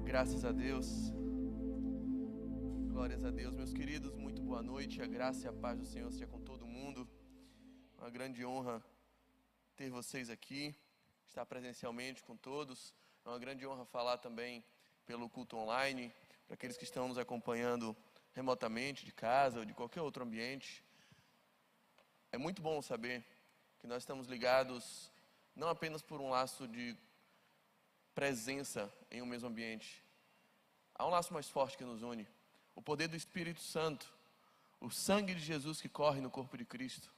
Graças a Deus, glórias a Deus, meus queridos, muito boa noite, a graça e a paz do Senhor seja com todo mundo. Uma grande honra ter vocês aqui, estar presencialmente com todos. É uma grande honra falar também pelo culto online, para aqueles que estão nos acompanhando remotamente, de casa ou de qualquer outro ambiente. É muito bom saber que nós estamos ligados não apenas por um laço de presença em um mesmo ambiente. Há um laço mais forte que nos une. O poder do Espírito Santo, o sangue de Jesus que corre no corpo de Cristo,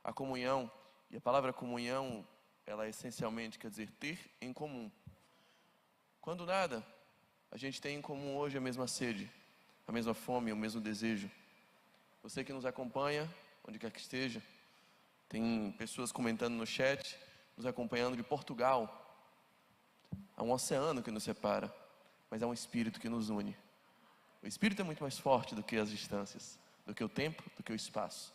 a comunhão. E a palavra comunhão, ela essencialmente quer dizer ter em comum. Quando nada, a gente tem em comum hoje a mesma sede, a mesma fome, o mesmo desejo. Você que nos acompanha, onde quer que esteja, tem pessoas comentando no chat, nos acompanhando de Portugal. Há um oceano que nos separa, mas há um Espírito que nos une. O Espírito é muito mais forte do que as distâncias, do que o tempo, do que o espaço.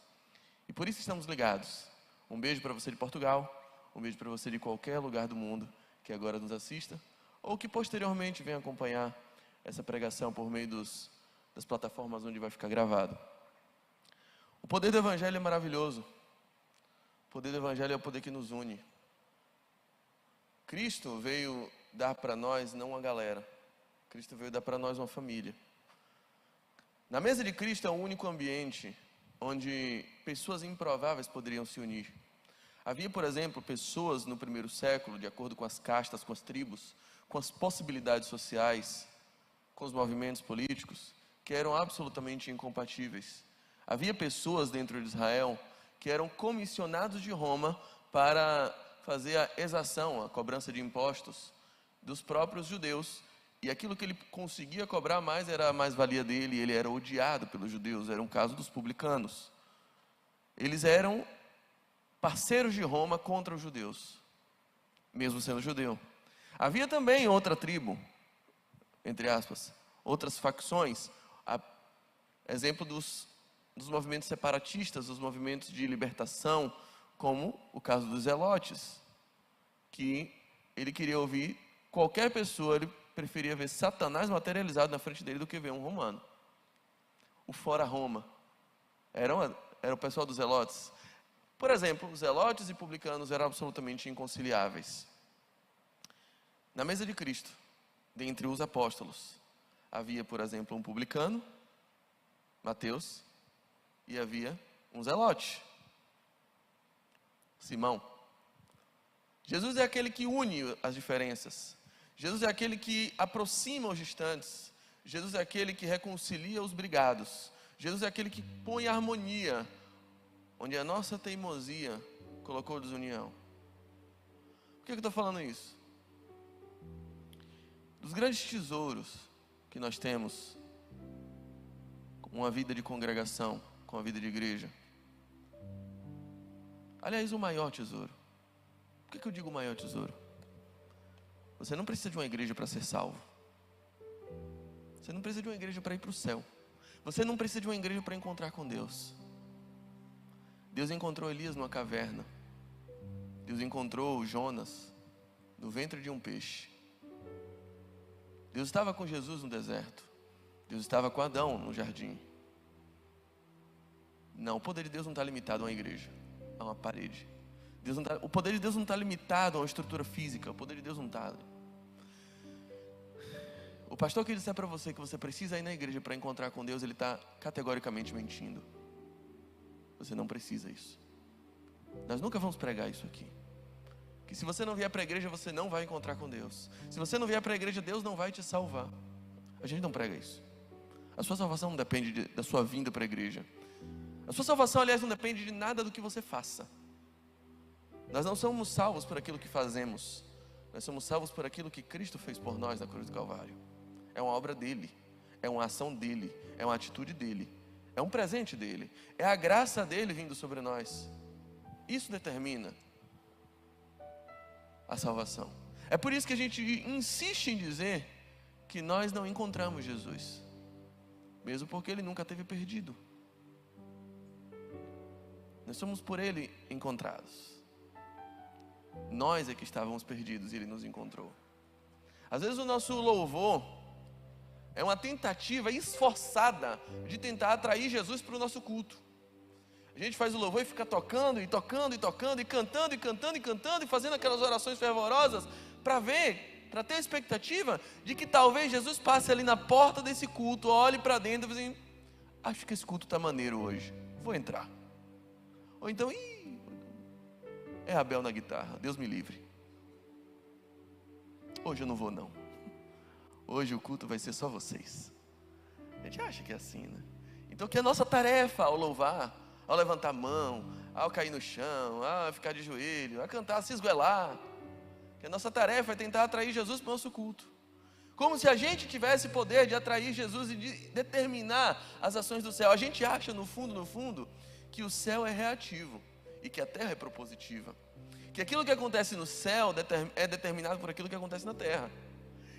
E por isso estamos ligados. Um beijo para você de Portugal, um beijo para você de qualquer lugar do mundo que agora nos assista, ou que posteriormente venha acompanhar essa pregação por meio das plataformas onde vai ficar gravado. O poder do Evangelho é maravilhoso. O poder do Evangelho é o poder que nos une. Cristo veio dar para nós não uma galera. Cristo veio dar para nós uma família. Na mesa de Cristo é o único ambiente onde pessoas improváveis poderiam se unir. Havia, por exemplo, pessoas no primeiro século, de acordo com as castas, com as tribos, com as possibilidades sociais, com os movimentos políticos, que eram absolutamente incompatíveis. Havia pessoas dentro de Israel que eram comissionados de Roma para fazer a exação, a cobrança de impostos dos próprios judeus, e aquilo que ele conseguia cobrar mais era a mais-valia dele, ele era odiado pelos judeus, era um caso dos publicanos. Eles eram parceiros de Roma contra os judeus, mesmo sendo judeu. Havia também outra tribo, entre aspas, outras facções, exemplo dos movimentos separatistas, dos movimentos de libertação, como o caso dos zelotes, que ele queria ouvir qualquer pessoa, ele preferia ver Satanás materializado na frente dele do que ver um romano. O fora Roma era o pessoal dos zelotes. Por exemplo, os zelotes e publicanos eram absolutamente inconciliáveis. Na mesa de Cristo, dentre os apóstolos, havia, por exemplo, um publicano, Mateus, e havia um zelote, Simão. Jesus é aquele que une as diferenças. Jesus é aquele que aproxima os distantes. Jesus é aquele que reconcilia os brigados. Jesus é aquele que põe harmonia onde a nossa teimosia colocou desunião. Por que eu estou falando isso? Dos grandes tesouros que nós temos com uma vida de congregação, com a vida de igreja. Aliás, o maior tesouro. Por que eu digo o maior tesouro? Você não precisa de uma igreja para ser salvo. Você não precisa de uma igreja para ir para o céu. Você não precisa de uma igreja para encontrar com Deus. Deus encontrou Elias numa caverna. Deus encontrou Jonas no ventre de um peixe. Deus estava com Jesus no deserto. Deus estava com Adão no jardim. Não, o poder de Deus não está limitado a uma igreja, a uma parede. O poder de Deus não está limitado a uma estrutura física. O poder de Deus não está. O pastor que disser para você que você precisa ir na igreja para encontrar com Deus, ele está categoricamente mentindo. Você não precisa isso. Nós nunca vamos pregar isso aqui. Que se você não vier para a igreja, você não vai encontrar com Deus. Se você não vier para a igreja, Deus não vai te salvar. A gente não prega isso. A sua salvação não depende da sua vinda para a igreja. A sua salvação, aliás, não depende de nada do que você faça. Nós não somos salvos por aquilo que fazemos. Nós somos salvos por aquilo que Cristo fez por nós na cruz do Calvário. É uma obra dele, é uma ação dele, é uma atitude dele, é um presente dele, é a graça dele vindo sobre nós. Isso determina a salvação. É por isso que a gente insiste em dizer que nós não encontramos Jesus, mesmo porque ele nunca esteve perdido. Nós somos por ele encontrados. Nós é que estávamos perdidos e ele nos encontrou. Às vezes o nosso louvor É uma tentativa esforçada de tentar atrair Jesus para o nosso culto. A gente faz o louvor e fica tocando, e tocando, e tocando, e cantando, e cantando, e cantando, e fazendo aquelas orações fervorosas, para ter a expectativa de que talvez Jesus passe ali na porta desse culto, olhe para dentro e diga assim, acho que esse culto está maneiro hoje, vou entrar. Ou então, é Abel na guitarra, Deus me livre. Hoje eu não vou não. Hoje o culto vai ser só vocês. A gente acha que é assim, né? Então que a nossa tarefa ao louvar, ao levantar a mão, ao cair no chão, a ficar de joelho, a cantar, a se esgoelar, que a nossa tarefa é tentar atrair Jesus para o nosso culto. Como se a gente tivesse poder de atrair Jesus e de determinar as ações do céu. A gente acha no fundo, que o céu é reativo e que a terra é propositiva. Que aquilo que acontece no céu é determinado por aquilo que acontece na terra.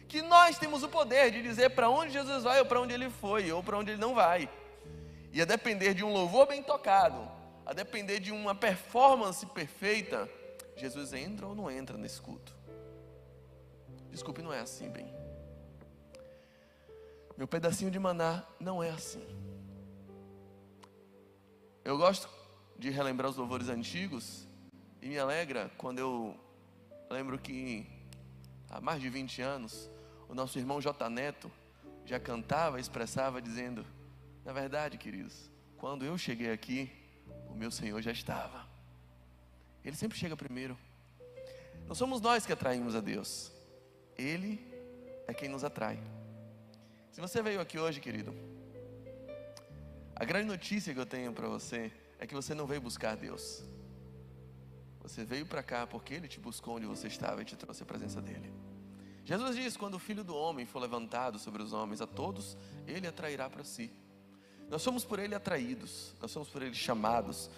Que nós temos o poder de dizer para onde Jesus vai, ou para onde ele foi, ou para onde ele não vai. E a depender de um louvor bem tocado, a depender de uma performance perfeita, Jesus entra ou não entra nesse culto. Desculpe, não é assim, bem. Meu pedacinho de maná não é assim. Eu gosto de relembrar os louvores antigos e me alegra quando eu lembro que há mais de 20 anos o nosso irmão J. Neto já cantava, expressava dizendo, na verdade, queridos, quando eu cheguei aqui, o meu Senhor já estava. Ele sempre chega primeiro. Não somos nós que atraímos a Deus, Ele é quem nos atrai. Se você veio aqui hoje, querido, a grande notícia que eu tenho para você é que você não veio buscar Deus. Você veio para cá porque Ele te buscou onde você estava e te trouxe a presença dEle. Jesus diz, quando o Filho do Homem for levantado sobre os homens, a todos Ele atrairá para si. Nós somos por Ele atraídos, nós somos por Ele chamados.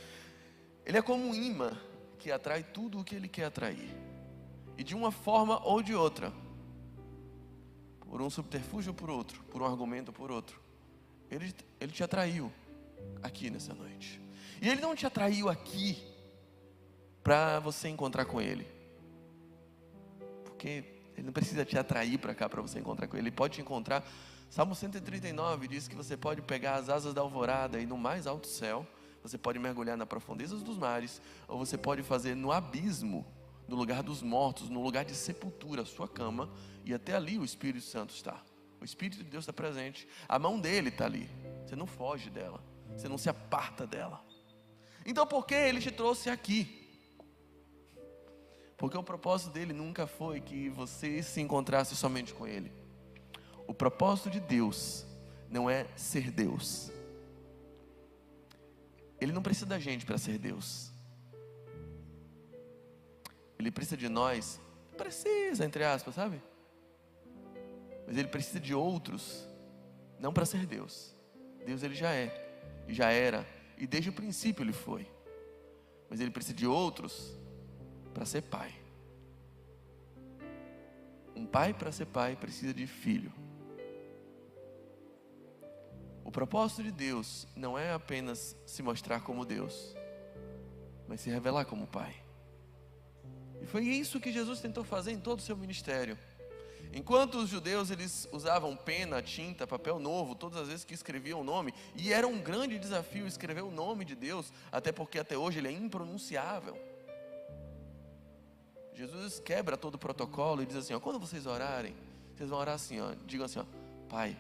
Ele é como um imã que atrai tudo o que Ele quer atrair. E de uma forma ou de outra, por um subterfúgio ou por outro, por um argumento ou por outro, Ele te atraiu aqui nessa noite. E Ele não te atraiu aqui para você encontrar com Ele, porque Ele não precisa te atrair para cá para você encontrar com Ele. Ele pode te encontrar. Salmo 139 diz que você pode pegar as asas da alvorada e no mais alto céu, você pode mergulhar nas profundezas dos mares, ou você pode fazer no abismo, no lugar dos mortos, no lugar de sepultura, a sua cama, e até ali o Espírito Santo está. O Espírito de Deus está presente, a mão dele está ali, você não foge dela, você não se aparta dela. Então por que Ele te trouxe aqui? Porque o propósito dele nunca foi que você se encontrasse somente com Ele. O propósito de Deus não é ser Deus. Ele não precisa da gente para ser Deus. Ele precisa de nós, precisa, entre aspas, sabe? Mas Ele precisa de outros, não para ser Deus. Deus Ele já é, e já era, e desde o princípio Ele foi. Mas Ele precisa de outros para ser pai. Um pai para ser pai precisa de filho. O propósito de Deus não é apenas se mostrar como Deus, mas se revelar como Pai. E foi isso que Jesus tentou fazer em todo o seu ministério. Enquanto os judeus eles usavam pena, tinta, papel novo, todas as vezes que escreviam o nome, e era um grande desafio escrever o nome de Deus, até porque até hoje ele é impronunciável. Jesus quebra todo o protocolo e diz assim, ó, quando vocês orarem, vocês vão orar assim, ó, digam assim, ó, Pai,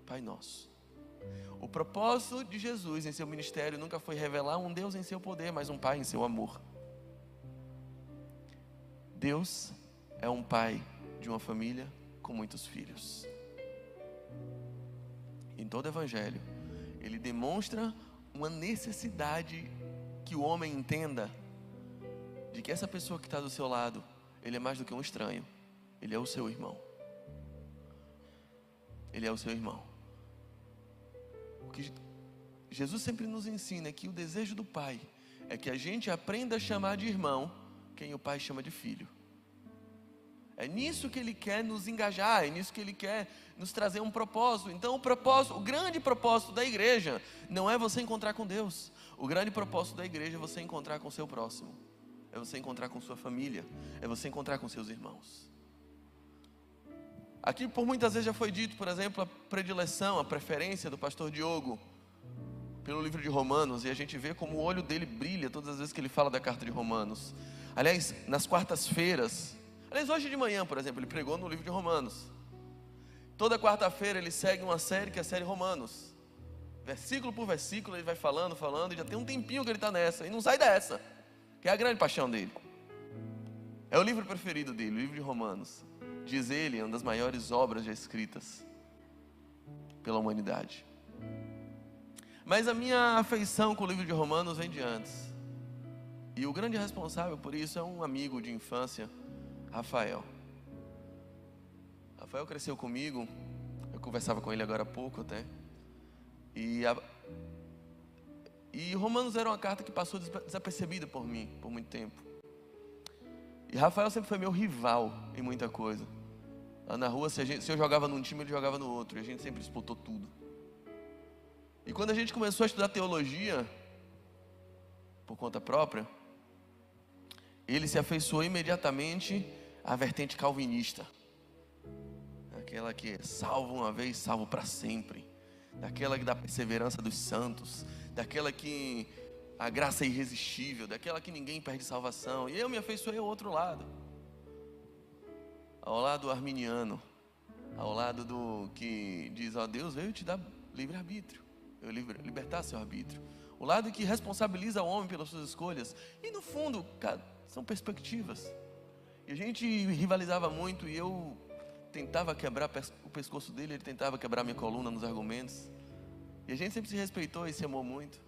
Pai nosso. O propósito de Jesus em seu ministério nunca foi revelar um Deus em seu poder, mas um Pai em seu amor. Deus é um pai de uma família com muitos filhos. Em todo evangelho, ele demonstra uma necessidade que o homem entenda de que essa pessoa que está do seu lado, ele é mais do que um estranho, ele é o seu irmão. Ele é o seu irmão. O que Jesus sempre nos ensina é que o desejo do Pai é que a gente aprenda a chamar de irmão quem o Pai chama de filho. É nisso que Ele quer nos engajar, é nisso que Ele quer nos trazer um propósito. Então o grande propósito da igreja não é você encontrar com Deus. O grande propósito da igreja é você encontrar com o seu próximo. É você encontrar com sua família, é você encontrar com seus irmãos. Aqui por muitas vezes já foi dito, por exemplo, a predileção, a preferência do pastor Diogo pelo livro de Romanos, e a gente vê como o olho dele brilha todas as vezes que ele fala da carta de Romanos. Aliás, nas quartas-feiras, hoje de manhã, por exemplo, ele pregou no livro de Romanos. Toda quarta-feira ele segue uma série que é a série Romanos. Versículo por versículo ele vai falando, e já tem um tempinho que ele está nessa, e não sai dessa, que é a grande paixão dele. É o livro preferido dele, o livro de Romanos. Diz ele, é uma das maiores obras já escritas pela humanidade. Mas a minha afeição com o livro de Romanos vem de antes. E o grande responsável por isso é um amigo de infância, Rafael. Rafael cresceu comigo, eu conversava com ele agora há pouco até. E Romanos era uma carta que passou desapercebida por mim, por muito tempo. E Rafael sempre foi meu rival em muita coisa. Lá na rua, se eu jogava num time, ele jogava no outro. E a gente sempre disputou tudo. E quando a gente começou a estudar teologia, por conta própria, ele se afeiçoou imediatamente à vertente calvinista. Aquela que é salvo uma vez, salvo para sempre. Daquela que dá perseverança dos santos. Daquela que a graça é irresistível. Daquela que ninguém perde salvação. E eu me afeiçoei ao outro lado. Ao lado arminiano. Ao lado do que diz, ó, Deus veio te dar livre-arbítrio. Eu libertar seu arbítrio. O lado que responsabiliza o homem pelas suas escolhas. E no fundo, cara, são perspectivas. E a gente rivalizava muito e eu tentava quebrar o pescoço dele, ele tentava quebrar minha coluna nos argumentos. E a gente sempre se respeitou e se amou muito.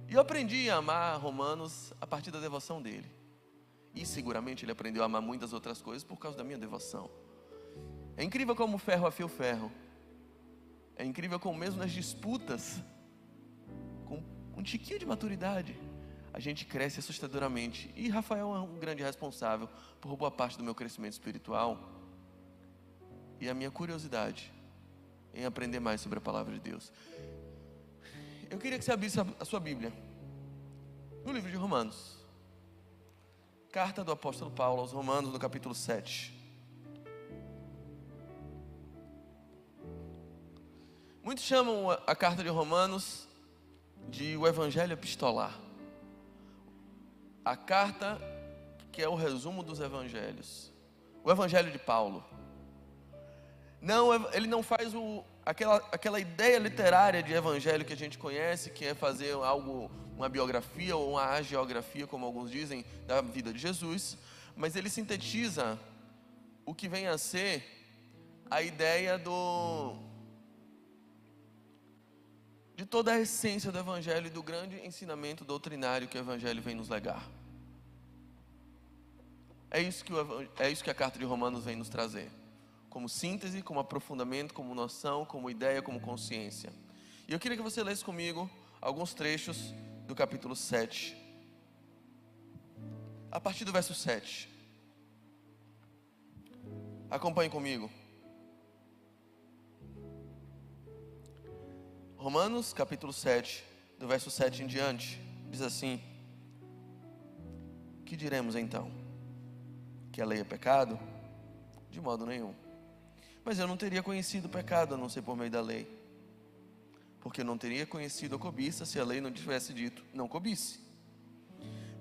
E eu aprendi a amar Romanos a partir da devoção dele. E seguramente ele aprendeu a amar muitas outras coisas por causa da minha devoção. É incrível como o ferro afia o ferro. É incrível como mesmo nas disputas, com um tiquinho de maturidade, a gente cresce assustadoramente. E Rafael é um grande responsável por boa parte do meu crescimento espiritual e a minha curiosidade em aprender mais sobre a palavra de Deus. Eu queria que você abrisse a sua Bíblia no livro de Romanos. Carta do apóstolo Paulo aos Romanos, no capítulo 7. Muitos chamam a carta de Romanos de o Evangelho Epistolar. A carta que é o resumo dos Evangelhos. O Evangelho de Paulo. Não, ele não faz aquela ideia literária de evangelho que a gente conhece, que é fazer algo, uma biografia ou uma hagiografia, como alguns dizem, da vida de Jesus. Mas ele sintetiza o que vem a ser a ideia de toda a essência do Evangelho e do grande ensinamento doutrinário que o Evangelho vem nos legar. É isso que a carta de Romanos vem nos trazer. Como síntese, como aprofundamento, como noção, como ideia, como consciência. E eu queria que você lesse comigo alguns trechos do capítulo 7. A partir do verso 7. Acompanhe comigo. Romanos, capítulo 7, do verso 7 em diante, diz assim: que diremos então? Que a lei é pecado? De modo nenhum. Mas eu não teria conhecido o pecado a não ser por meio da lei. Porque eu não teria conhecido a cobiça se a lei não tivesse dito, não cobice.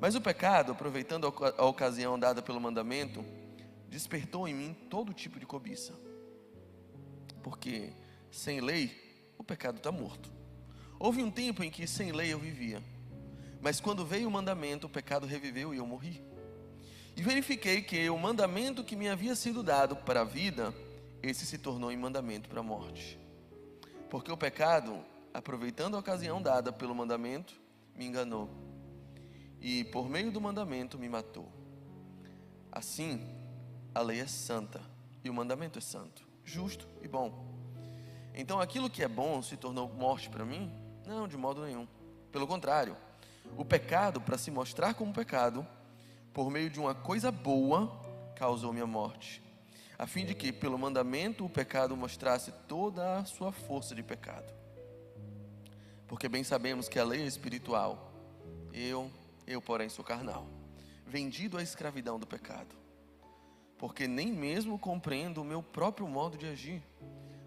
Mas o pecado, aproveitando a ocasião dada pelo mandamento, despertou em mim todo tipo de cobiça. Porque sem lei, o pecado está morto. Houve um tempo em que sem lei eu vivia, mas quando veio o mandamento, o pecado reviveu e eu morri. E verifiquei que o mandamento que me havia sido dado para a vida, esse se tornou em mandamento para a morte. Porque o pecado, aproveitando a ocasião dada pelo mandamento, me enganou. E por meio do mandamento me matou. Assim, a lei é santa e o mandamento é santo, justo e bom. Então aquilo que é bom se tornou morte para mim? Não, de modo nenhum. Pelo contrário, o pecado, para se mostrar como pecado, por meio de uma coisa boa, causou minha morte, a fim de que pelo mandamento o pecado mostrasse toda a sua força de pecado. Porque bem sabemos que a lei é espiritual, eu porém sou carnal, vendido à escravidão do pecado. porque nem mesmo compreendo o meu próprio modo de agir,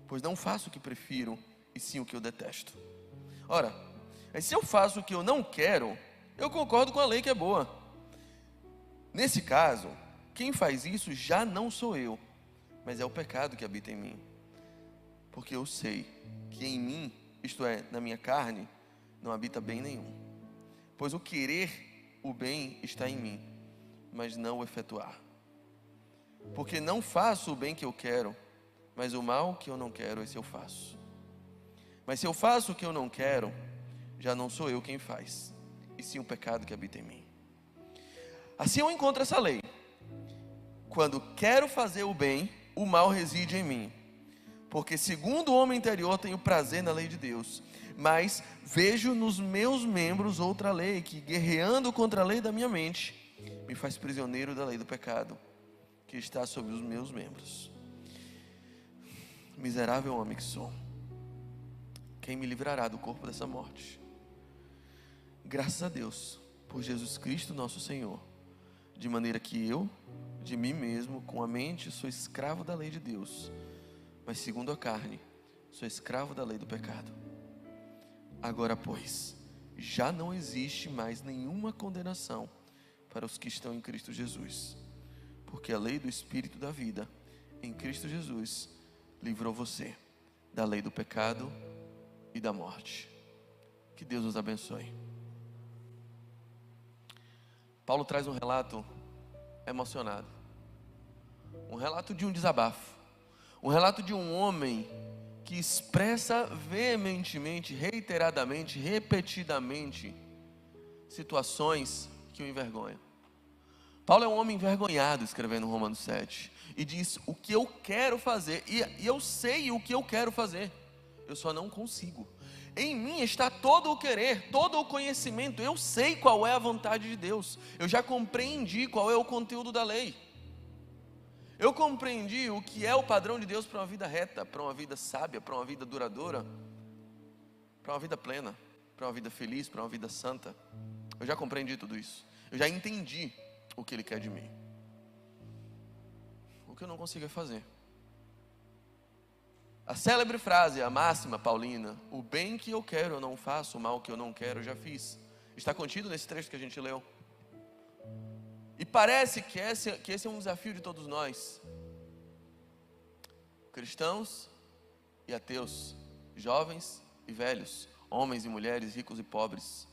pois não faço o que prefiro, e sim o que eu detesto. Ora, se eu faço o que eu não quero, eu concordo com a lei que é boa. Nesse caso, quem faz isso já não sou eu, mas é o pecado que habita em mim. Porque eu sei que em mim, isto é, na minha carne, não habita bem nenhum. Pois o querer o bem está em mim, mas não o efetuar. Porque não faço o bem que eu quero, mas o mal que eu não quero, esse eu faço. Mas se eu faço o que eu não quero, já não sou eu quem faz, e sim o pecado que habita em mim. Assim eu encontro essa lei: quando quero fazer o bem, o mal reside em mim. Porque segundo o homem interior tenho prazer na lei de Deus, mas vejo nos meus membros outra lei, que guerreando contra a lei da minha mente, me faz prisioneiro da lei do pecado, que está sobre os meus membros. Miserável homem que sou, quem me livrará do corpo dessa morte? Graças a Deus, por Jesus Cristo nosso Senhor, de maneira que eu, de mim mesmo, com a mente, sou escravo da lei de Deus, mas segundo a carne, sou escravo da lei do pecado. Agora, pois, já não existe mais nenhuma condenação para os que estão em Cristo Jesus, porque a lei do Espírito da vida, em Cristo Jesus, livrou você da lei do pecado e da morte. Que Deus nos abençoe. Paulo traz um relato emocionado, um relato de um desabafo, um relato de um homem que expressa veementemente, reiteradamente, repetidamente situações que o envergonham. Paulo é um homem envergonhado escrevendo Romanos 7 e diz: o que eu quero fazer, e eu sei o que eu quero fazer, eu só não consigo. Em mim está todo o querer, todo o conhecimento. Eu sei qual é a vontade de Deus. Eu já compreendi qual é o conteúdo da lei. Eu compreendi o que é o padrão de Deus para uma vida reta, para uma vida sábia, para uma vida duradoura, para uma vida plena, para uma vida feliz, para uma vida santa. Eu já compreendi tudo isso. Eu já entendi o que Ele quer de mim. O que eu não consigo é fazer. A célebre frase, a máxima paulina: o bem que eu quero eu não faço, o mal que eu não quero eu já fiz, está contido nesse trecho que a gente leu. E parece que esse é um desafio de todos nós, cristãos e ateus, jovens e velhos, homens e mulheres, ricos e pobres,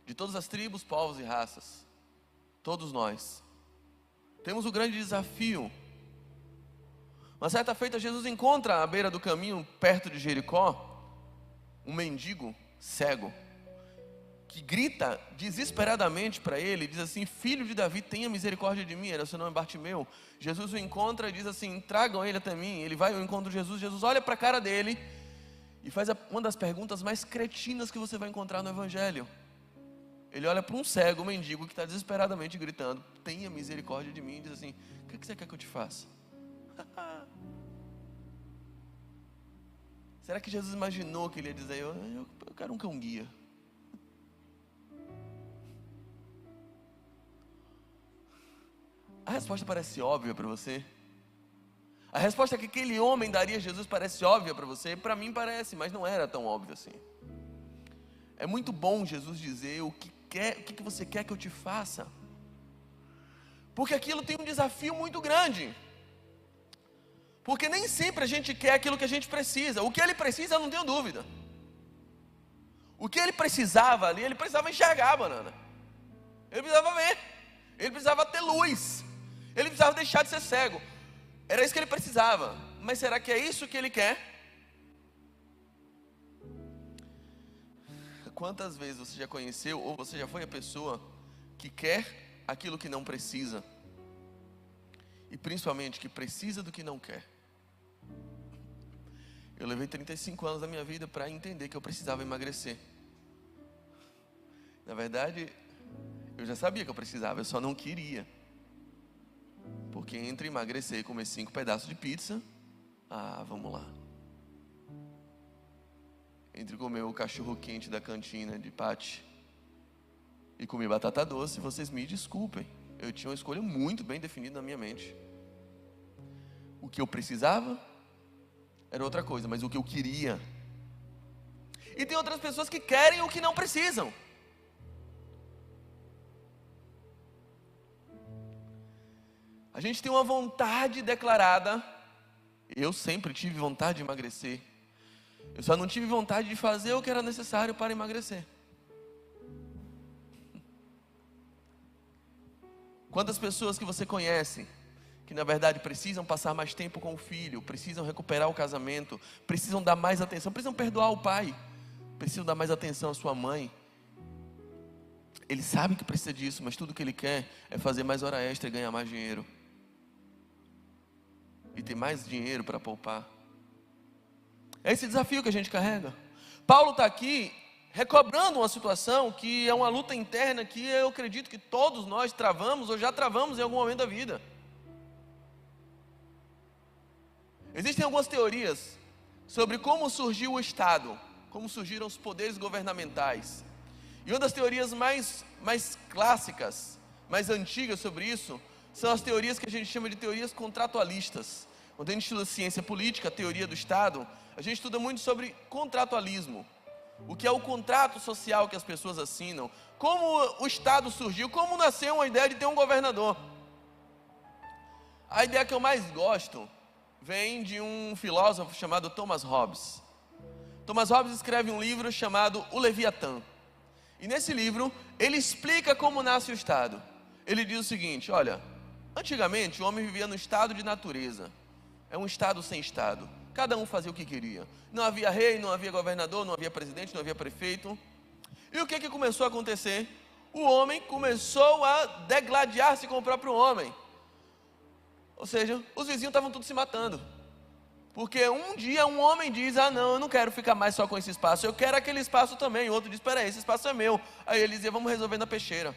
de todas as tribos, povos e raças. Todos nós temos o grande desafio. Uma certa feita, Jesus encontra à beira do caminho, perto de Jericó, um mendigo cego, que grita desesperadamente para ele, diz assim: filho de Davi, tenha misericórdia de mim. Era seu nome Bartimeu. Jesus o encontra e diz assim: tragam ele até mim. Ele vai ao encontro de Jesus. Jesus olha para a cara dele e faz uma das perguntas mais cretinas que você vai encontrar no Evangelho. Ele olha para um cego, um mendigo, que está desesperadamente gritando: tenha misericórdia de mim, e diz assim: o que você quer que eu te faça? Será que Jesus imaginou que ele ia dizer: eu quero um cão guia? A resposta parece óbvia para você? A resposta que aquele homem daria a Jesus parece óbvia para você? Para mim parece, mas não era tão óbvio assim. É muito bom Jesus dizer o que você quer que eu te faça, porque aquilo tem um desafio muito grande. Porque nem sempre a gente quer aquilo que a gente precisa. O que ele precisa, eu não tenho dúvida. O que ele precisava ali, ele precisava enxergar a banana. Ele precisava ver. Ele precisava ter luz. Ele precisava deixar de ser cego. Era isso que ele precisava. Mas será que é isso que ele quer? Quantas vezes você já conheceu, ou você já foi a pessoa que quer aquilo que não precisa? E principalmente que precisa do que não quer? Eu levei 35 anos da minha vida para entender que eu precisava emagrecer. Na verdade, eu já sabia que eu precisava, eu só não queria. Porque entre emagrecer e comer 5 pedaços de pizza, vamos lá. Entre comer o cachorro quente da cantina de Pati e comer batata doce, vocês me desculpem. Eu tinha uma escolha muito bem definida na minha mente. O que eu precisava era outra coisa, mas o que eu queria. E tem outras pessoas que querem o que não precisam. A gente tem uma vontade declarada. Eu sempre tive vontade de emagrecer. Eu só não tive vontade de fazer o que era necessário para emagrecer. Quantas pessoas que você conhece que na verdade precisam passar mais tempo com o filho, precisam recuperar o casamento, precisam dar mais atenção, precisam perdoar o pai, precisam dar mais atenção à sua mãe. Ele sabe que precisa disso, mas tudo que ele quer é fazer mais hora extra e ganhar mais dinheiro. E ter mais dinheiro para poupar. É esse desafio que a gente carrega. Paulo está aqui recobrando uma situação que é uma luta interna que eu acredito que todos nós travamos ou já travamos em algum momento da vida. Existem algumas teorias sobre como surgiu o Estado, como surgiram os poderes governamentais. E uma das teorias mais clássicas, mais antigas sobre isso, são as teorias que a gente chama de teorias contratualistas. Quando a gente estuda ciência política, a teoria do Estado, a gente estuda muito sobre contratualismo. O que é o contrato social que as pessoas assinam, como o Estado surgiu, como nasceu uma ideia de ter um governador. A ideia que eu mais gosto vem de um filósofo chamado Thomas Hobbes. Thomas Hobbes escreve um livro chamado O Leviatã. E nesse livro, ele explica como nasce o Estado. Ele diz o seguinte: olha, antigamente o homem vivia no estado de natureza. É um estado sem Estado. Cada um fazia o que queria. Não havia rei, não havia governador, não havia presidente, não havia prefeito. E o que começou a acontecer? O homem começou a degladiar-se com o próprio homem. Ou seja, os vizinhos estavam todos se matando. Porque um dia um homem diz: ah não, eu não quero ficar mais só com esse espaço, eu quero aquele espaço também. O outro diz: espera aí, esse espaço é meu. Aí ele dizia: vamos resolver na peixeira.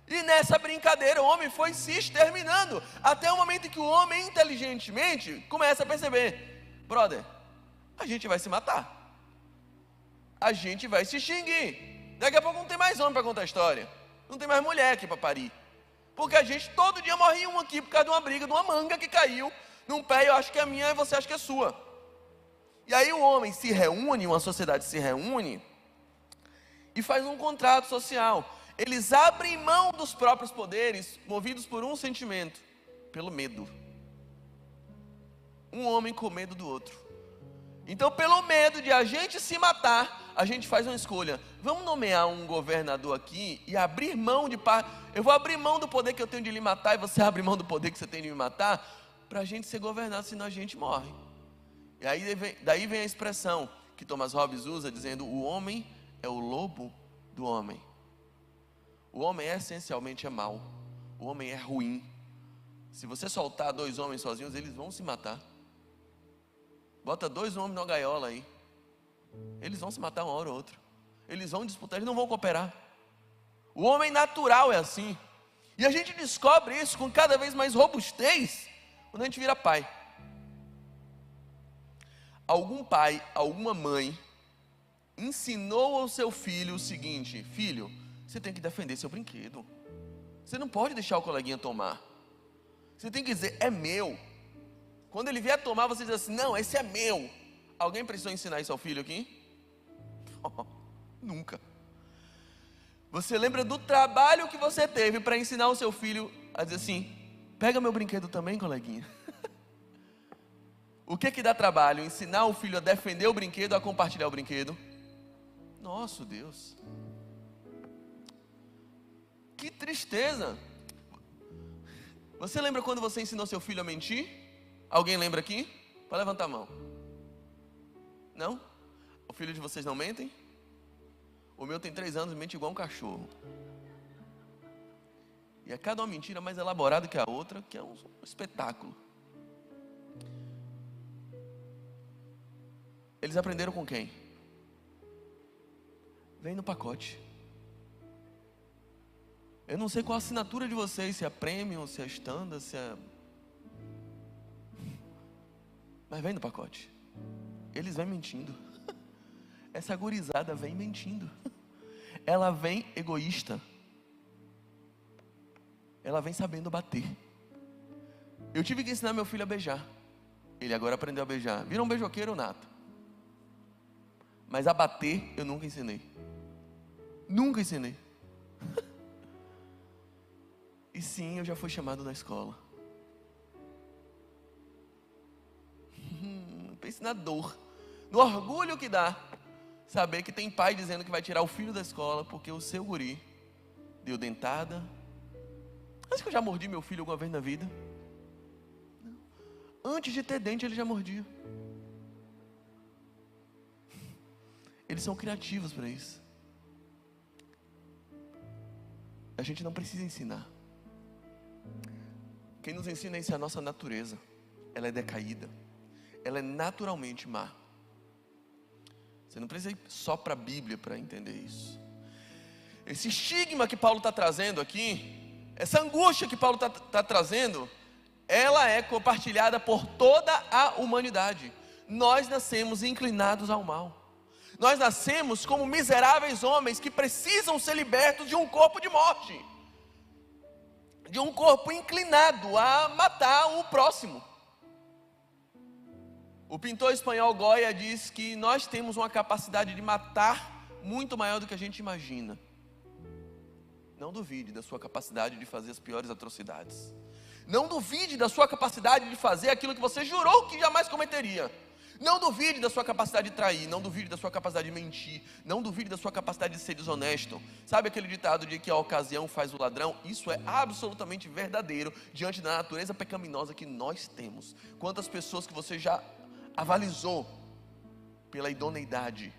E nessa brincadeira o homem foi se exterminando, até o momento em que o homem inteligentemente começa a perceber: brother, a gente vai se matar, a gente vai se extinguir. Daqui a pouco não tem mais homem para contar a história, não tem mais mulher aqui para parir, porque a gente todo dia morre um aqui por causa de uma briga, de uma manga que caiu num pé, eu acho que é minha e você acha que é sua. E aí o homem se reúne, uma sociedade se reúne e faz um contrato social. Eles abrem mão dos próprios poderes, movidos por um sentimento: pelo medo. Um homem com medo do outro. Então, pelo medo de a gente se matar, a gente faz uma escolha: vamos nomear um governador aqui e abrir mão de parte. Eu vou abrir mão do poder que eu tenho de lhe matar, e você abre mão do poder que você tem de me matar, para a gente ser governado, senão a gente morre. E aí daí vem a expressão que Thomas Hobbes usa, dizendo: o homem é o lobo do homem. O homem essencialmente é mau. O homem é ruim. Se você soltar dois homens sozinhos, eles vão se matar. Bota dois homens numa gaiola aí, eles vão se matar uma hora ou outra. Eles vão disputar, eles não vão cooperar. O homem natural é assim. E a gente descobre isso com cada vez mais robustez quando a gente vira pai. Algum pai, alguma mãe ensinou ao seu filho o seguinte: filho, você tem que defender seu brinquedo. Você não pode deixar o coleguinha tomar. Você tem que dizer: é meu. Quando ele vier tomar, você diz assim: não, esse é meu. Alguém precisou ensinar isso ao filho aqui? Nunca. Você lembra do trabalho que você teve para ensinar o seu filho a dizer assim: pega meu brinquedo também, coleguinha? O que dá trabalho? Ensinar o filho a defender o brinquedo, a compartilhar o brinquedo? Nosso Deus. Que tristeza. Você lembra quando você ensinou seu filho a mentir? Alguém lembra aqui? Pode levantar a mão. Não? O filho de vocês não mentem? O meu tem 3 anos e mente igual um cachorro. E é cada uma mentira mais elaborada que a outra, que é um espetáculo. Eles aprenderam com quem? Vem no pacote. Eu não sei qual a assinatura de vocês, se é premium, se é standard, se é... mas vem no pacote. Eles vêm mentindo. Essa gurizada vem mentindo. Ela vem egoísta. Ela vem sabendo bater. Eu tive que ensinar meu filho a beijar. Ele agora aprendeu a beijar. Vira um beijoqueiro nato. Mas a bater eu nunca ensinei. Nunca ensinei. E sim, eu já fui chamado na escola. Pense na dor, no orgulho que dá saber que tem pai dizendo que vai tirar o filho da escola porque o seu guri deu dentada. Acho que eu já mordi meu filho alguma vez na vida? Não. Antes de ter dente ele já mordia. Eles são criativos para isso. A gente não precisa ensinar. Quem nos ensina isso é a nossa natureza. Ela é decaída. Ela é naturalmente má. Você não precisa ir só para a Bíblia para entender isso. Esse estigma que Paulo está trazendo aqui, essa angústia que Paulo está trazendo, ela é compartilhada por toda a humanidade. Nós nascemos inclinados ao mal. Nós nascemos como miseráveis homens que precisam ser libertos de um corpo de morte, de um corpo inclinado a matar o próximo. O pintor espanhol Goya diz que nós temos uma capacidade de matar muito maior do que a gente imagina. Não duvide da sua capacidade de fazer as piores atrocidades. Não duvide da sua capacidade de fazer aquilo que você jurou que jamais cometeria. Não duvide da sua capacidade de trair. Não duvide da sua capacidade de mentir. Não duvide da sua capacidade de ser desonesto. Sabe aquele ditado de que a ocasião faz o ladrão? Isso é absolutamente verdadeiro diante da natureza pecaminosa que nós temos. Quantas pessoas que você já avalizou pela idoneidade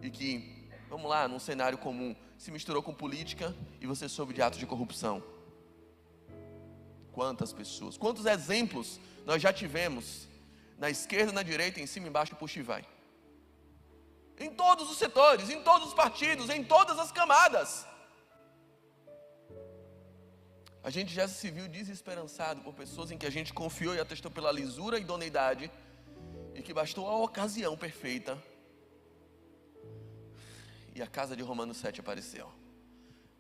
e que, vamos lá, num cenário comum, se misturou com política e você soube de atos de corrupção? Quantas pessoas, quantos exemplos nós já tivemos na esquerda, na direita, em cima, embaixo, puxa e vai, em todos os setores, em todos os partidos, em todas as camadas. A gente já se viu desesperançado por pessoas em que a gente confiou e atestou pela lisura e idoneidade, e que bastou a ocasião perfeita e a casa de Romanos 7 apareceu.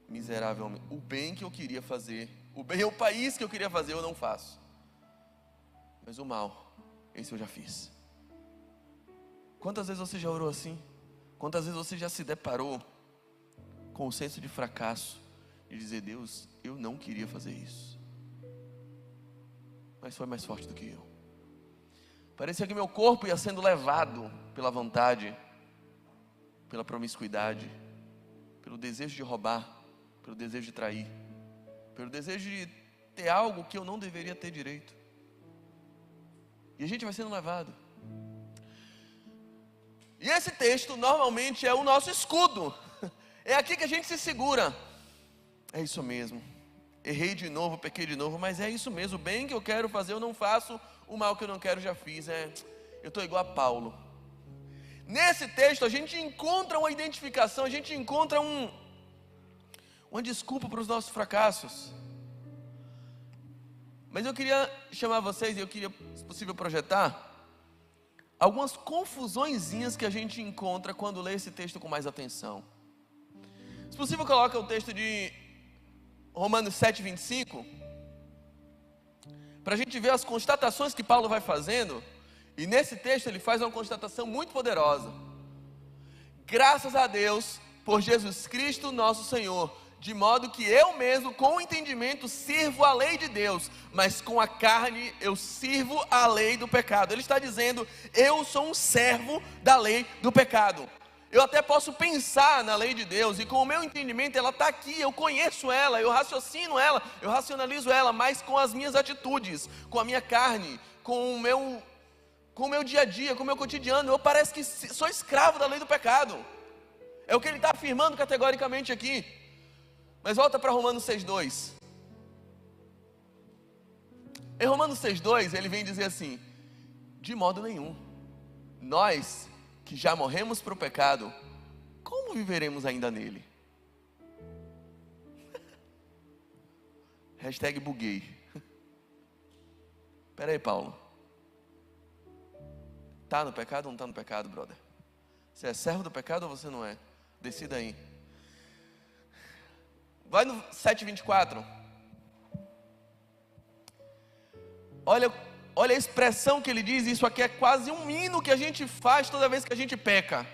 Miserável homem, o bem que eu queria fazer, o bem é o país que eu queria fazer, eu não faço, mas o mal, esse eu já fiz. Quantas vezes você já orou assim? Quantas vezes você já se deparou com o senso de fracasso e dizer: Deus, eu não queria fazer isso, mas foi mais forte do que eu. Parecia que meu corpo ia sendo levado pela vontade, pela promiscuidade, pelo desejo de roubar, pelo desejo de trair, pelo desejo de ter algo que eu não deveria ter direito. E a gente vai sendo levado. E esse texto normalmente é o nosso escudo. É aqui que a gente se segura. É isso mesmo. Errei de novo, pequei de novo, mas é isso mesmo. O bem que eu quero fazer eu não faço, o mal que eu não quero já fiz. Eu estou igual a Paulo. Nesse texto a gente encontra uma identificação, a gente encontra uma desculpa para os nossos fracassos. Mas eu queria chamar vocês, e eu queria, se possível, projetar algumas confusõezinhas que a gente encontra quando lê esse texto com mais atenção. Se possível, coloca o texto de Romanos 7, 25, para a gente ver as constatações que Paulo vai fazendo. E nesse texto ele faz uma constatação muito poderosa: graças a Deus por Jesus Cristo nosso Senhor, de modo que eu mesmo com o entendimento sirvo a lei de Deus, mas com a carne eu sirvo a lei do pecado. Ele está dizendo: eu sou um servo da lei do pecado. Eu até posso pensar na lei de Deus, e com o meu entendimento ela está aqui, eu conheço ela, eu raciocino ela, eu racionalizo ela, mas com as minhas atitudes, com a minha carne, com o meu dia a dia, com o meu cotidiano, eu parece que sou escravo da lei do pecado. É o que ele está afirmando categoricamente aqui. Mas volta para Romanos 6,2. Em Romanos 6,2 ele vem dizer assim: de modo nenhum, nós que já morremos para o pecado, como viveremos ainda nele? Hashtag buguei. Espera aí, Paulo. Está no pecado ou não está no pecado, brother? Você é servo do pecado ou você não é? Decida aí. Vai no 7,24. Olha a expressão que ele diz. Isso aqui é quase um hino que a gente faz toda vez que a gente peca.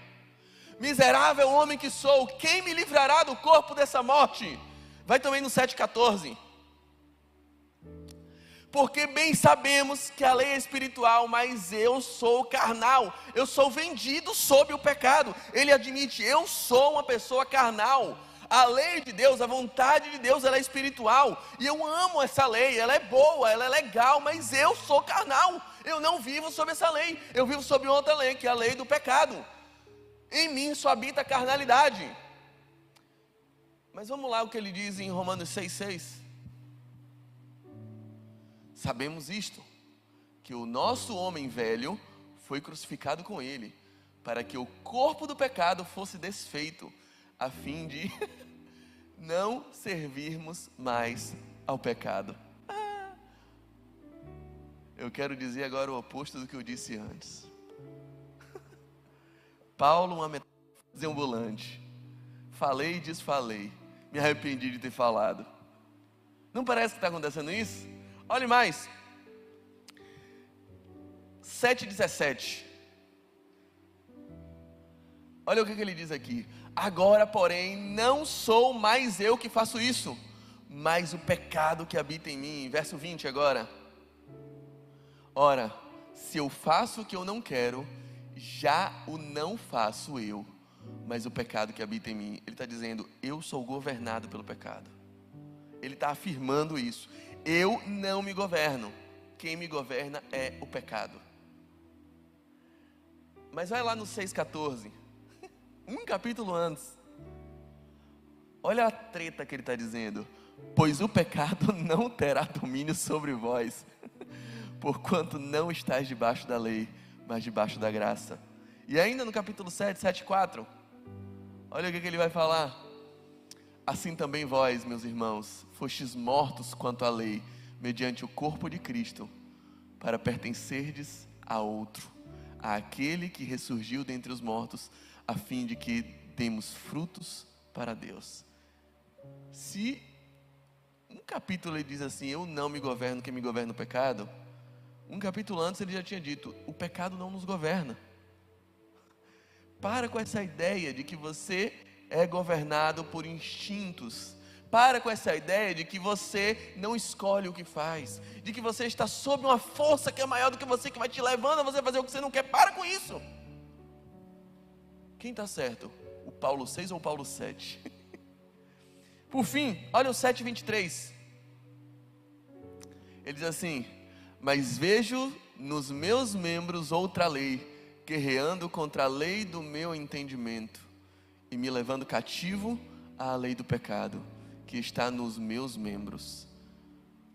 Miserável homem que sou, quem me livrará do corpo dessa morte? Vai também no 7,14. Porque bem sabemos que a lei é espiritual, mas eu sou carnal. Eu sou vendido sob o pecado. Ele admite, eu sou uma pessoa carnal. A lei de Deus, a vontade de Deus, ela é espiritual. E eu amo essa lei, ela é boa, ela é legal, mas eu sou carnal. Eu não vivo sob essa lei. Eu vivo sob outra lei, que é a lei do pecado. Em mim só habita a carnalidade. Mas vamos lá o que ele diz em Romanos 6,6. Sabemos isto, que o nosso homem velho foi crucificado com ele, para que o corpo do pecado fosse desfeito, a fim de não servirmos mais ao pecado. Eu quero dizer agora o oposto do que eu disse antes. Paulo, uma metáfora ambulante. Falei e desfalei. Me arrependi de ter falado. Não parece que está acontecendo isso? Olhe mais. 7,17. Olha o que ele diz aqui. Agora, porém, não sou mais eu que faço isso, mas o pecado que habita em mim. Verso 20 agora. Ora, se eu faço o que eu não quero, já o não faço eu, mas o pecado que habita em mim. Ele está dizendo, eu sou governado pelo pecado. Ele está afirmando isso. Eu não me governo. Quem me governa é o pecado. Mas vai lá no 6,14. Um capítulo antes. Olha a treta que ele está dizendo. Pois o pecado não terá domínio sobre vós, porquanto não estáis debaixo da lei, mas debaixo da graça. E ainda no capítulo 7, 7,4. Olha o que ele vai falar. Assim também vós, meus irmãos, fostes mortos quanto à lei, mediante o corpo de Cristo, para pertencerdes a outro, àquele que ressurgiu dentre os mortos, a fim de que demos frutos para Deus. Se um capítulo ele diz assim, eu não me governo, quem me governa é o pecado. Um capítulo antes ele já tinha dito, o pecado não nos governa. Para com essa ideia de que você é governado por instintos. Para com essa ideia de que você não escolhe o que faz, de que você está sob uma força que é maior do que você, que vai te levando a você fazer o que você não quer. Para com isso. Quem está certo? O Paulo 6 ou o Paulo 7? Por fim, olha o 7,23. Ele diz assim, mas vejo nos meus membros outra lei, guerreando contra a lei do meu entendimento, e me levando cativo à lei do pecado, que está nos meus membros.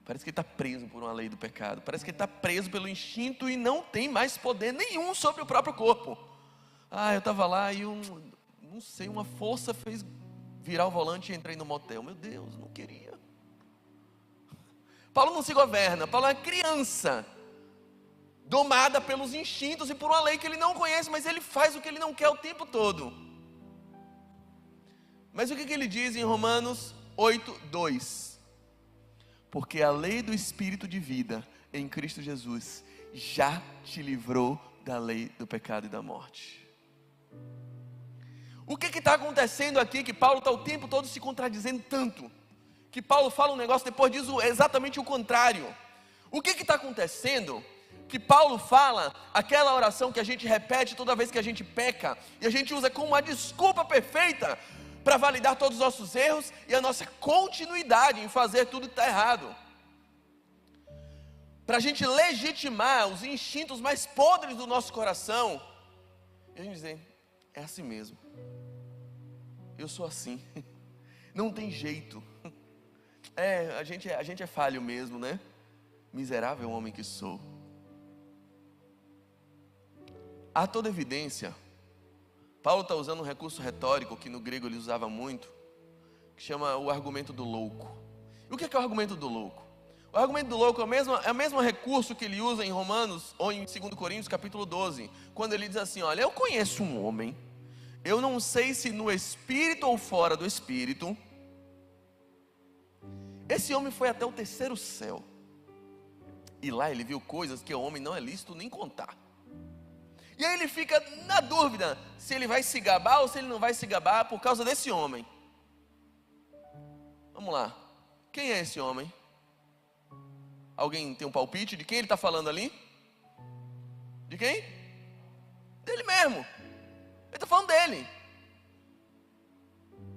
Parece que ele está preso por uma lei do pecado. Parece que ele está preso pelo instinto e não tem mais poder nenhum sobre o próprio corpo. Eu estava lá e não sei, uma força fez virar o volante e entrei no motel. Meu Deus, não queria. Paulo não se governa. Paulo é uma criança, domada pelos instintos e por uma lei que ele não conhece, mas ele faz o que ele não quer o tempo todo. Mas o que ele diz em Romanos 8:2? Porque a lei do Espírito de vida em Cristo Jesus já te livrou da lei do pecado e da morte. O que está acontecendo aqui que Paulo está o tempo todo se contradizendo tanto? Que Paulo fala um negócio, depois diz exatamente o contrário. O que está acontecendo? Que Paulo fala aquela oração que a gente repete toda vez que a gente peca, e a gente usa como uma desculpa perfeita para validar todos os nossos erros e a nossa continuidade em fazer tudo que está errado. Para a gente legitimar os instintos mais podres do nosso coração, e a gente dizer, é assim mesmo, eu sou assim, não tem jeito, a gente é falho mesmo, né? Miserável homem que sou. Há toda evidência. Paulo está usando um recurso retórico que no grego ele usava muito, que chama o argumento do louco. E o que é o argumento do louco? O argumento do louco é o mesmo recurso que ele usa em Romanos ou em 2 Coríntios capítulo 12, quando ele diz assim, olha, eu conheço um homem, eu não sei se no espírito ou fora do espírito, esse homem foi até o terceiro céu, E lá ele viu coisas que ao homem não é lícito nem contar. E aí ele fica na dúvida se ele vai se gabar ou se ele não vai se gabar por causa desse homem. Vamos lá. Quem é esse homem? Alguém tem um palpite de quem ele está falando ali? De quem? Dele mesmo. Ele está falando dele.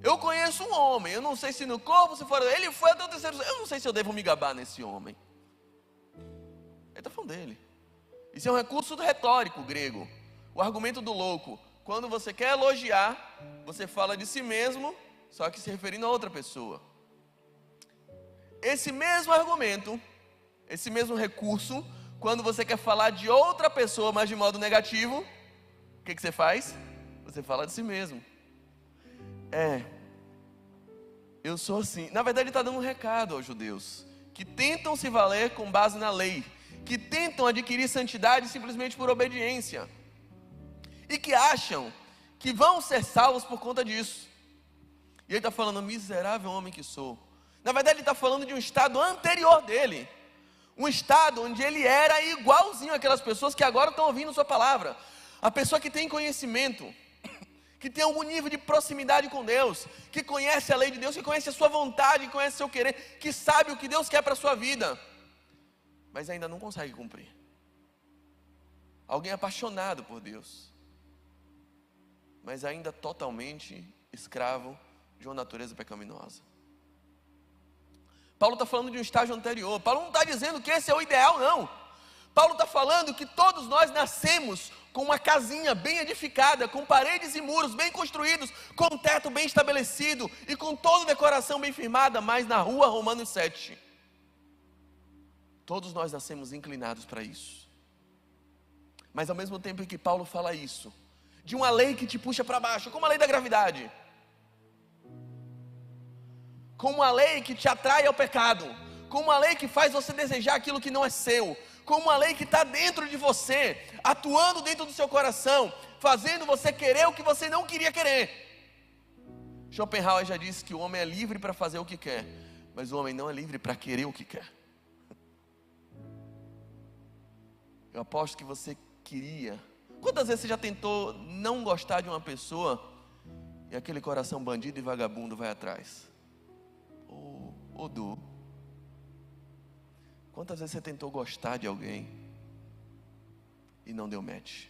Eu conheço um homem, eu não sei se no corpo, se fora. Ele foi até o terceiro. Eu não sei se eu devo me gabar nesse homem. Ele está falando dele. Isso é um recurso retórico grego. O argumento do louco. Quando você quer elogiar, você fala de si mesmo, só que se referindo a outra pessoa. Esse mesmo argumento, esse mesmo recurso, quando você quer falar de outra pessoa, mas de modo negativo, o que você faz? Você fala de si mesmo. Eu sou assim. Na verdade, ele está dando um recado aos judeus, que tentam se valer com base na lei, que tentam adquirir santidade simplesmente por obediência, e que acham que vão ser salvos por conta disso. E ele está falando, miserável homem que sou. Na verdade, ele está falando de um estado anterior dele, um estado onde ele era igualzinho àquelas pessoas que agora estão ouvindo sua palavra. A pessoa que tem conhecimento, que tem algum nível de proximidade com Deus, que conhece a lei de Deus, que conhece a sua vontade, que conhece o seu querer, que sabe o que Deus quer para a sua vida, mas ainda não consegue cumprir. Alguém apaixonado por Deus, mas ainda totalmente escravo de uma natureza pecaminosa. Paulo está falando de um estágio anterior. Paulo não está dizendo que esse é o ideal, não. Paulo está falando que todos nós nascemos com uma casinha bem edificada, com paredes e muros bem construídos, com um teto bem estabelecido e com toda decoração bem firmada, mas na rua Romanos 7. Todos nós nascemos inclinados para isso. Mas ao mesmo tempo em que Paulo fala isso, de uma lei que te puxa para baixo, como a lei da gravidade, com uma lei que te atrai ao pecado, com uma lei que faz você desejar aquilo que não é seu, com uma lei que está dentro de você, atuando dentro do seu coração, fazendo você querer o que você não queria querer. Schopenhauer já disse que o homem é livre para fazer o que quer, mas o homem não é livre para querer o que quer. Eu aposto que você queria. Quantas vezes você já tentou não gostar de uma pessoa e aquele coração bandido e vagabundo vai atrás? Ou quantas vezes você tentou gostar de alguém e não deu match?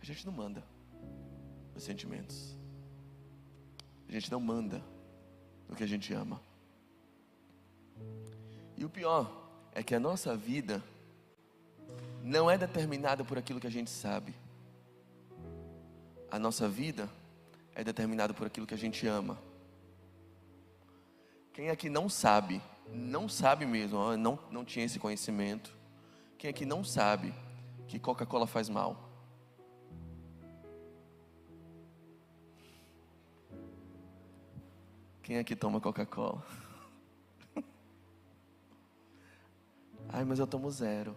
A gente não manda os sentimentos. A gente não manda no que a gente ama. E o pior é que a nossa vida não é determinada por aquilo que a gente sabe. A nossa vida é determinada por aquilo que a gente ama. Quem aqui não sabe mesmo, não tinha esse conhecimento. Quem aqui não sabe que Coca-Cola faz mal? Quem aqui toma Coca-Cola? Ai, mas eu tomo 0.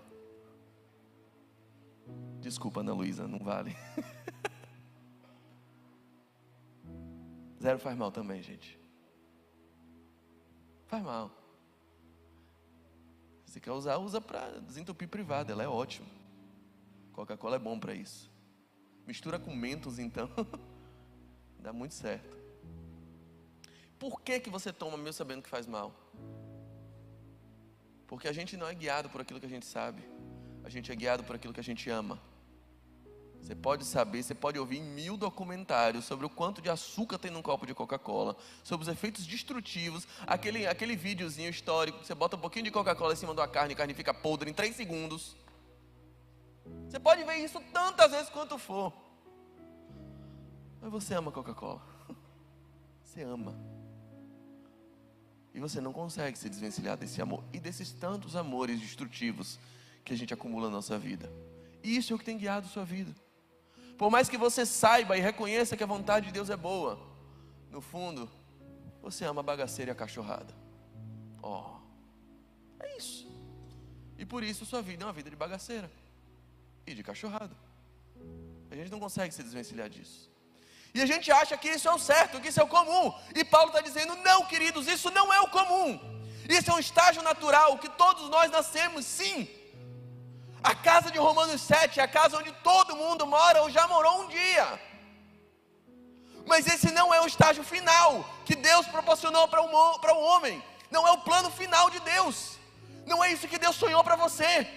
Desculpa, Ana Luísa, não vale. 0 faz mal também, gente. Faz mal. Se quer usar, usa para desentupir privado, ela é ótima. Coca-Cola é bom para isso. Mistura com Mentos, então, dá muito certo. Por que você toma mesmo sabendo que faz mal? Porque a gente não é guiado por aquilo que a gente sabe. A gente é guiado por aquilo que a gente ama. Você pode saber, você pode ouvir 1000 documentários sobre o quanto de açúcar tem num copo de Coca-Cola, sobre os efeitos destrutivos, aquele videozinho histórico, que você bota um pouquinho de Coca-Cola em cima da carne, e a carne fica podre em 3 segundos. Você pode ver isso tantas vezes quanto for. Mas você ama Coca-Cola. Você ama. E você não consegue se desvencilhar desse amor e desses tantos amores destrutivos que a gente acumula na nossa vida. E isso é o que tem guiado a sua vida. Por mais que você saiba e reconheça que a vontade de Deus é boa, no fundo, você ama a bagaceira e a cachorrada. É isso. E por isso sua vida é uma vida de bagaceira e de cachorrada. A gente não consegue se desvencilhar disso. E a gente acha que isso é o certo, que isso é o comum. E Paulo está dizendo, não, queridos, isso não é o comum. Isso é um estágio natural que todos nós nascemos, sim. A casa de Romanos 7 é a casa onde todo mundo mora ou já morou um dia. Mas esse não é o estágio final que Deus proporcionou para o homem. Não é o plano final de Deus. Não é isso que Deus sonhou para você.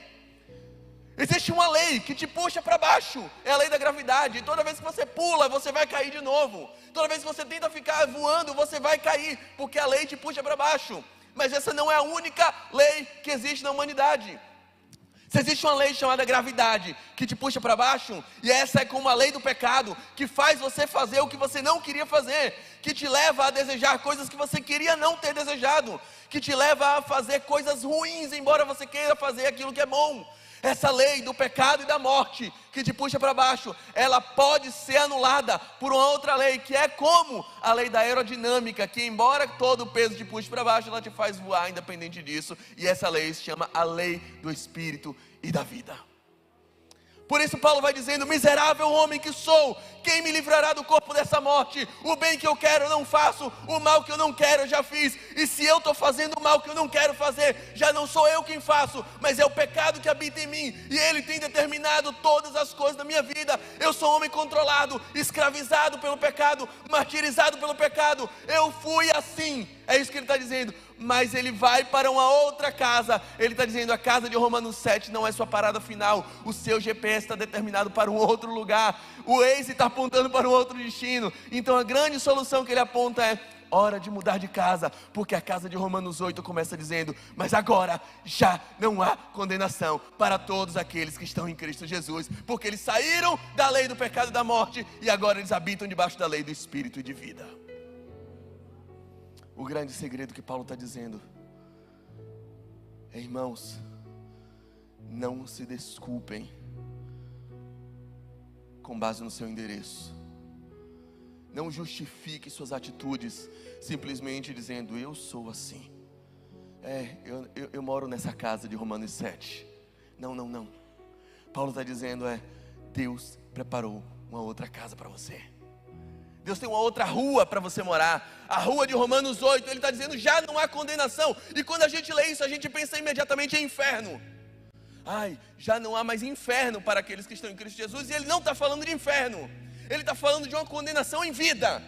Existe uma lei que te puxa para baixo. É a lei da gravidade. E toda vez que você pula, você vai cair de novo. Toda vez que você tenta ficar voando, você vai cair, porque a lei te puxa para baixo. Mas essa não é a única lei que existe na humanidade. Se existe uma lei chamada gravidade, que te puxa para baixo, e essa é como a lei do pecado, que faz você fazer o que você não queria fazer, que te leva a desejar coisas que você queria não ter desejado, que te leva a fazer coisas ruins, embora você queira fazer aquilo que é bom. Essa lei do pecado e da morte, que te puxa para baixo, ela pode ser anulada por uma outra lei, que é como a lei da aerodinâmica, que embora todo o peso te puxe para baixo, ela te faz voar independente disso, e essa lei se chama a lei do Espírito e da vida. Por isso Paulo vai dizendo: miserável homem que sou, quem me livrará do corpo dessa morte? O bem que eu quero eu não faço, o mal que eu não quero eu já fiz. E se eu estou fazendo o mal que eu não quero fazer, já não sou eu quem faço, mas é o pecado que habita em mim, e ele tem determinado todas as coisas da minha vida. Eu sou um homem controlado, escravizado pelo pecado, martirizado pelo pecado. Eu fui assim, é isso que ele está dizendo. Mas ele vai para uma outra casa. Ele está dizendo: a casa de Romanos 7 não é sua parada final. O seu GPS está determinado para um outro lugar. O Waze está apontando para um outro destino. Então a grande solução que ele aponta é: hora de mudar de casa. Porque a casa de Romanos 8 começa dizendo: mas agora já não há condenação para todos aqueles que estão em Cristo Jesus, porque eles saíram da lei do pecado e da morte, e agora eles habitam debaixo da lei do Espírito e de vida. O grande segredo que Paulo está dizendo é: irmãos, não se desculpem com base no seu endereço. Não justifique suas atitudes simplesmente dizendo: eu sou assim. Eu moro nessa casa de Romanos 7. Não. Paulo está dizendo: Deus preparou uma outra casa para você. Deus tem uma outra rua para você morar. A rua de Romanos 8, ele está dizendo: já não há condenação. E quando a gente lê isso, a gente pensa imediatamente em inferno. Já não há mais inferno para aqueles que estão em Cristo Jesus. E ele não está falando de inferno. Ele está falando de uma condenação em vida.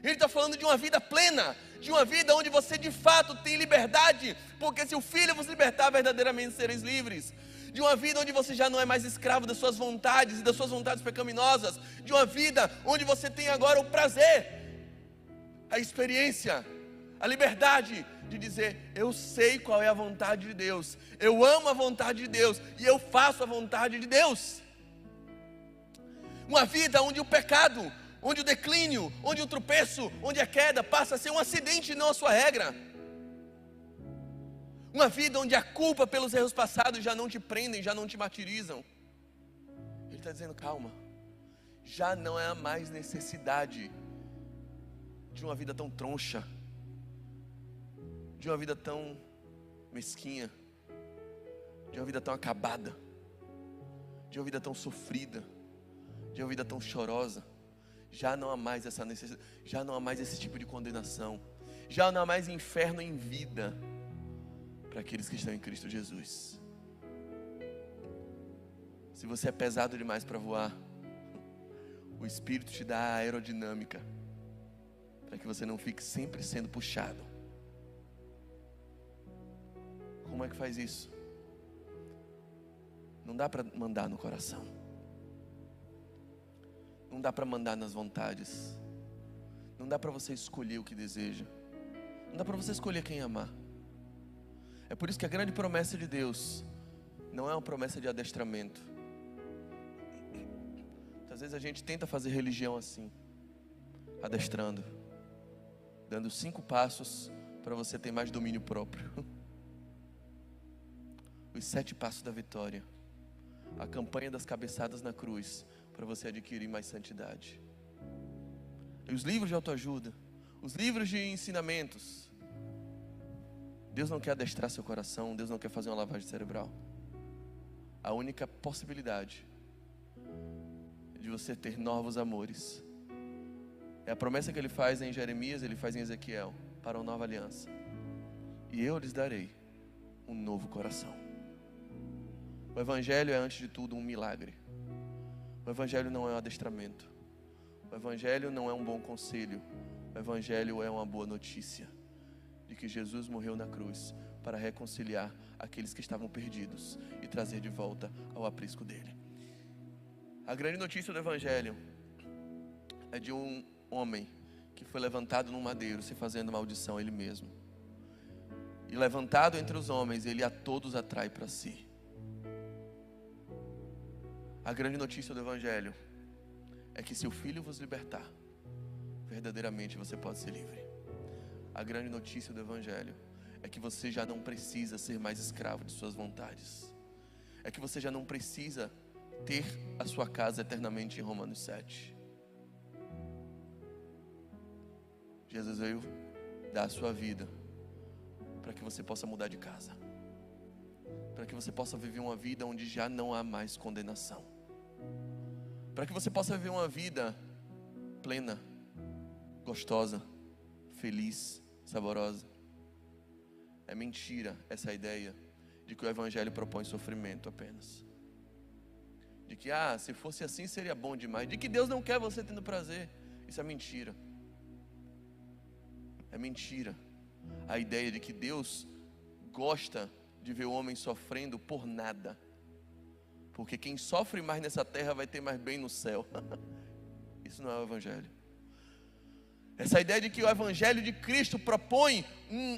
Ele está falando de uma vida plena, de uma vida onde você de fato tem liberdade, porque se o Filho vos libertar, verdadeiramente sereis livres. De uma vida onde você já não é mais escravo das suas vontades e das suas vontades pecaminosas. De uma vida onde você tem agora o prazer, a experiência, a liberdade de dizer: eu sei qual é a vontade de Deus, eu amo a vontade de Deus e eu faço a vontade de Deus. Uma vida onde o pecado, onde o declínio, onde o tropeço, onde a queda passa a ser um acidente e não a sua regra. Uma vida onde a culpa pelos erros passados já não te prendem, já não te martirizam. Ele está dizendo: calma, já não há mais necessidade de uma vida tão troncha, de uma vida tão mesquinha, de uma vida tão acabada, de uma vida tão sofrida, de uma vida tão chorosa. Já não há mais essa necessidade, já não há mais esse tipo de condenação, já não há mais inferno em vida para aqueles que estão em Cristo Jesus. Se você é pesado demais para voar, o Espírito te dá a aerodinâmica para que você não fique sempre sendo puxado. Como é que faz isso? Não dá para mandar no coração, não dá para mandar nas vontades, não dá para você escolher o que deseja, não dá para você escolher quem amar. É por isso que a grande promessa de Deus não é uma promessa de adestramento. Às vezes a gente tenta fazer religião assim, adestrando, dando 5 passos para você ter mais domínio próprio. Os 7 passos da vitória, a campanha das cabeçadas na cruz, para você adquirir mais santidade. E os livros de autoajuda, os livros de ensinamentos. Deus não quer adestrar seu coração, Deus não quer fazer uma lavagem cerebral. A única possibilidade de você ter novos amores é a promessa que Ele faz em Jeremias, Ele faz em Ezequiel, para uma nova aliança. e eu lhes darei um novo coração. O Evangelho é, antes de tudo, um milagre. O Evangelho não é um adestramento. O Evangelho não é um bom conselho. O Evangelho é uma boa notícia de que Jesus morreu na cruz para reconciliar aqueles que estavam perdidos e trazer de volta ao aprisco dele. A grande notícia do Evangelho é de um homem que foi levantado num madeiro, se fazendo maldição a ele mesmo. E levantado entre os homens, ele a todos atrai para si. A grande notícia do Evangelho é que se o Filho vos libertar, verdadeiramente você pode ser livre. A grande notícia do Evangelho é que você já não precisa ser mais escravo de suas vontades. É que você já não precisa ter a sua casa eternamente em Romanos 7. Jesus veio dar a sua vida para que você possa mudar de casa, para que você possa viver uma vida onde já não há mais condenação, para que você possa viver uma vida plena, gostosa, feliz, saborosa. É mentira essa ideia de que o Evangelho propõe sofrimento apenas, de que se fosse assim seria bom demais, de que Deus não quer você tendo prazer. Isso é mentira. É mentira a ideia de que Deus gosta de ver o homem sofrendo por nada, porque quem sofre mais nessa terra vai ter mais bem no céu. Isso não é o Evangelho. Essa ideia de que o Evangelho de Cristo propõe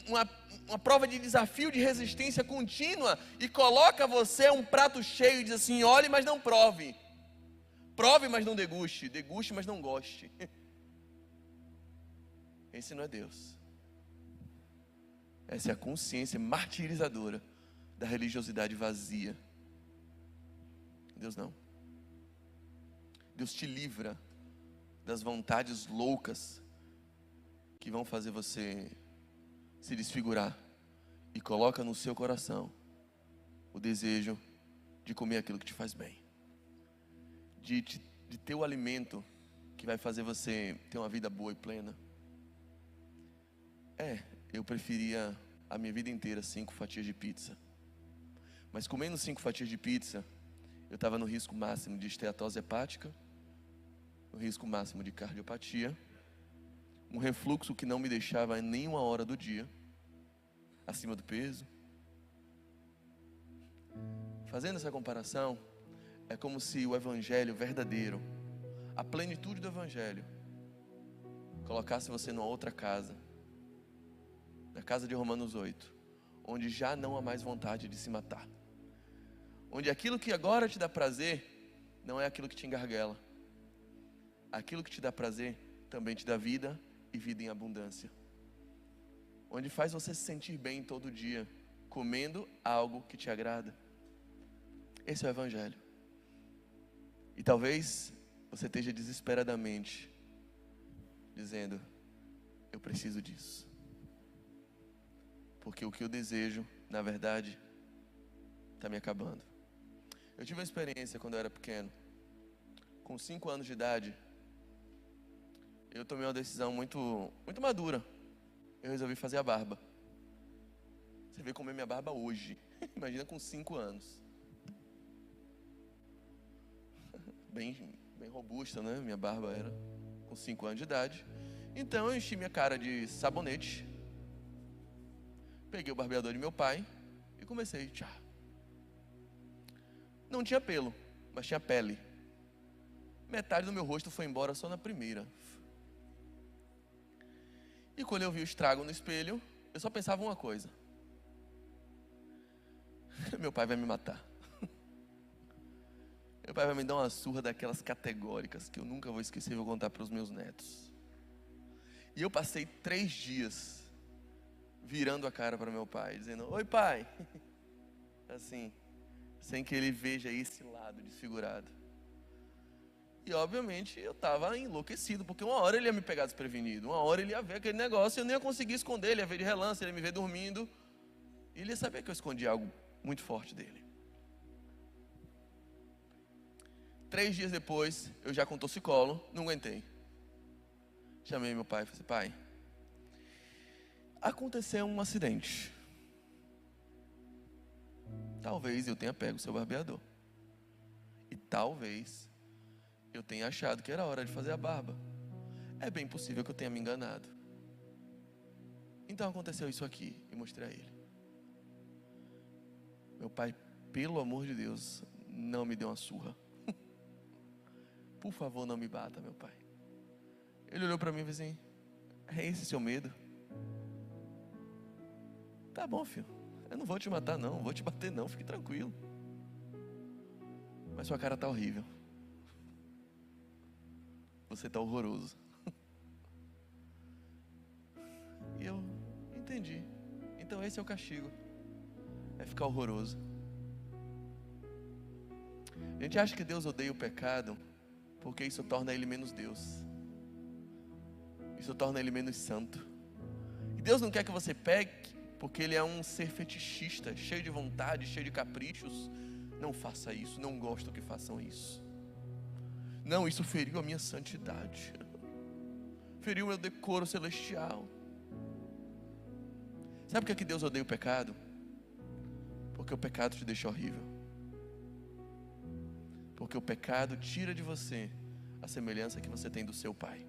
uma prova de desafio, de resistência contínua, e coloca você um prato cheio e diz assim: olhe, mas não prove. Prove, mas não deguste. Deguste, mas não goste. Esse não é Deus. Essa é a consciência martirizadora da religiosidade vazia. Deus não. Deus te livra das vontades loucas que vão fazer você se desfigurar, e coloca no seu coração o desejo de comer aquilo que te faz bem, de ter o alimento que vai fazer você ter uma vida boa e plena. Eu preferia a minha vida inteira 5 fatias de pizza, mas comendo 5 fatias de pizza, eu estava no risco máximo de esteatose hepática, no risco máximo de cardiopatia, um refluxo que não me deixava nem uma hora do dia, acima do peso. Fazendo essa comparação, é como se o Evangelho verdadeiro, a plenitude do Evangelho, colocasse você numa outra casa, na casa de Romanos 8, onde já não há mais vontade de se matar, onde aquilo que agora te dá prazer não é aquilo que te engarguela, aquilo que te dá prazer também te dá vida, e vida em abundância, onde faz você se sentir bem todo dia, comendo algo que te agrada. Esse é o Evangelho. E talvez você esteja desesperadamente dizendo: eu preciso disso, porque o que eu desejo, na verdade, está me acabando. Eu tive uma experiência quando eu era pequeno. Com 5 anos de idade, eu tomei uma decisão muito madura. Eu resolvi fazer a barba. Você vê como é minha barba hoje. Imagina com 5 anos. Bem robusta, né? Minha barba era com 5 anos de idade. Então eu enchi minha cara de sabonete, peguei o barbeador de meu pai e comecei. Não tinha pelo, mas tinha pele. Metade do meu rosto foi embora só na primeira. E quando eu vi o estrago no espelho, eu só pensava uma coisa: meu pai vai me matar. Meu pai vai me dar uma surra daquelas categóricas que eu nunca vou esquecer e vou contar para os meus netos. E eu passei 3 dias virando a cara para meu pai, dizendo: oi, pai. Assim, sem que ele veja esse lado desfigurado. E obviamente eu estava enlouquecido, porque uma hora ele ia me pegar desprevenido, uma hora ele ia ver aquele negócio e eu nem ia conseguir esconder, ele ia ver de relance, ele ia me ver dormindo, e ele ia saber que eu escondi algo muito forte dele. 3 dias depois, eu já com torcicolo, não aguentei. Chamei meu pai e falei: pai, aconteceu um acidente. talvez eu tenha pego o seu barbeador. E talvez eu tenha achado que era hora de fazer a barba. É bem possível que eu tenha me enganado. Então aconteceu isso aqui, e mostrei a ele. Meu pai, pelo amor de Deus, não me dê uma surra. Por favor, não me bata, meu pai. Ele olhou para mim e disse assim: é esse seu medo? Tá bom, filho, eu não vou te matar não, vou te bater não, fique tranquilo. Mas sua cara tá horrível. Você tá horroroso. E eu entendi. Então esse é o castigo. É ficar horroroso. A gente acha que Deus odeia o pecado porque isso torna ele menos Deus. Isso torna ele menos santo. E Deus não quer que você peque porque ele é um ser fetichista, cheio de vontade, cheio de caprichos. Não faça isso, não gosto que façam isso. Não, isso feriu a minha santidade. Feriu o meu decoro celestial. Sabe por que Deus odeia o pecado? Porque o pecado te deixa horrível. Porque o pecado tira de você a semelhança que você tem do seu pai.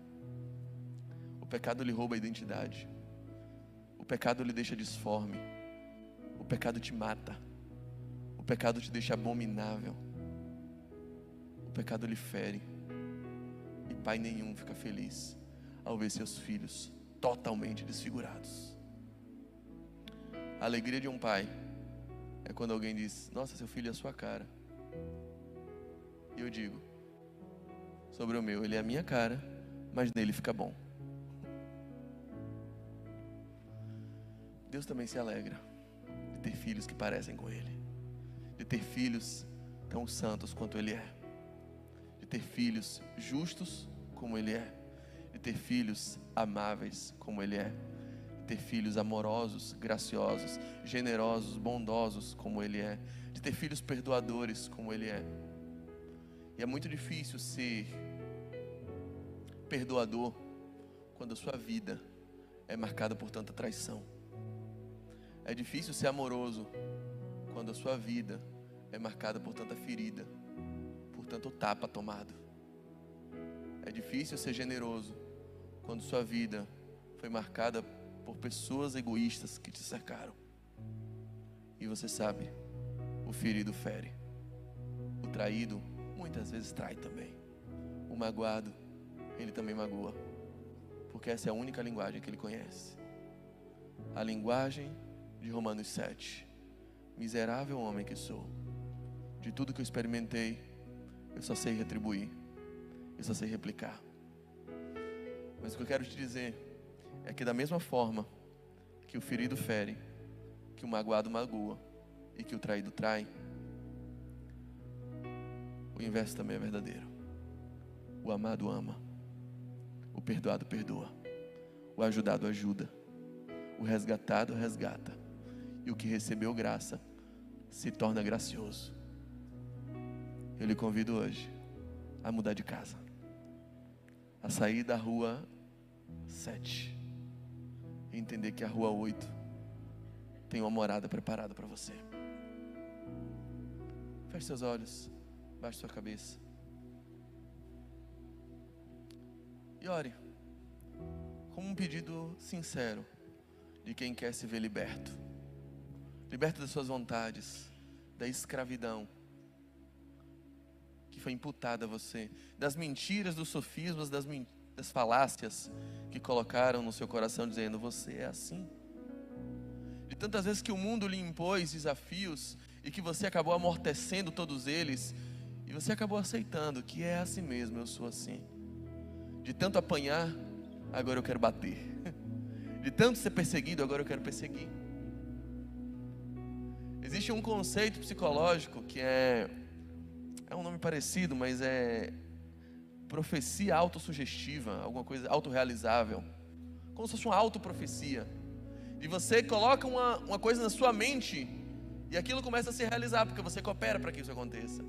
O pecado lhe rouba a identidade. O pecado lhe deixa disforme. O pecado te mata. O pecado te deixa abominável. O pecado lhe fere. E pai nenhum fica feliz ao ver seus filhos totalmente desfigurados. A alegria de um pai é quando alguém diz: nossa, seu filho é a sua cara. E eu digo sobre o meu: ele é a minha cara, mas nele fica bom. Deus também se alegra de ter filhos que parecem com ele, de ter filhos tão santos quanto ele é, de ter filhos justos como ele é, de ter filhos amáveis como ele é, de ter filhos amorosos, graciosos, generosos, bondosos como ele é, de ter filhos perdoadores como ele é. E é muito difícil ser perdoador quando a sua vida é marcada por tanta traição. É difícil ser amoroso quando a sua vida é marcada por tanta ferida, por tanto tapa tomado. É difícil ser generoso quando sua vida foi marcada por pessoas egoístas que te cercaram. E você sabe, o ferido fere. O traído muitas vezes trai também. O magoado, ele também magoa. Porque essa é a única linguagem que ele conhece. A linguagem de Romanos 7. Miserável homem que sou. De tudo que eu experimentei, eu só sei retribuir. Eu só sei replicar. Mas o que eu quero te dizer é que da mesma forma que o ferido fere, que o magoado magoa e que o traído trai, o inverso também é verdadeiro. O amado ama. O perdoado perdoa. O ajudado ajuda. O resgatado resgata. E o que recebeu graça se torna gracioso. Eu lhe convido hoje a mudar de casa, a sair da rua 7 e entender que a rua 8 tem uma morada preparada para você. Feche seus olhos, baixe sua cabeça e ore como um pedido sincero de quem quer se ver liberto. Liberto das suas vontades, da escravidão que foi imputada a você, das mentiras, dos sofismas, das falácias que colocaram no seu coração dizendo: você é assim. De tantas vezes que o mundo lhe impôs desafios e que você acabou amortecendo todos eles e você acabou aceitando que é assim mesmo, eu sou assim. De tanto apanhar, agora eu quero bater. De tanto ser perseguido, agora eu quero perseguir. Existe um conceito psicológico que é um nome parecido, mas é profecia autossugestiva, alguma coisa autorrealizável, como se fosse uma autoprofecia. E você coloca uma coisa na sua mente e aquilo começa a se realizar, porque você coopera para que isso aconteça.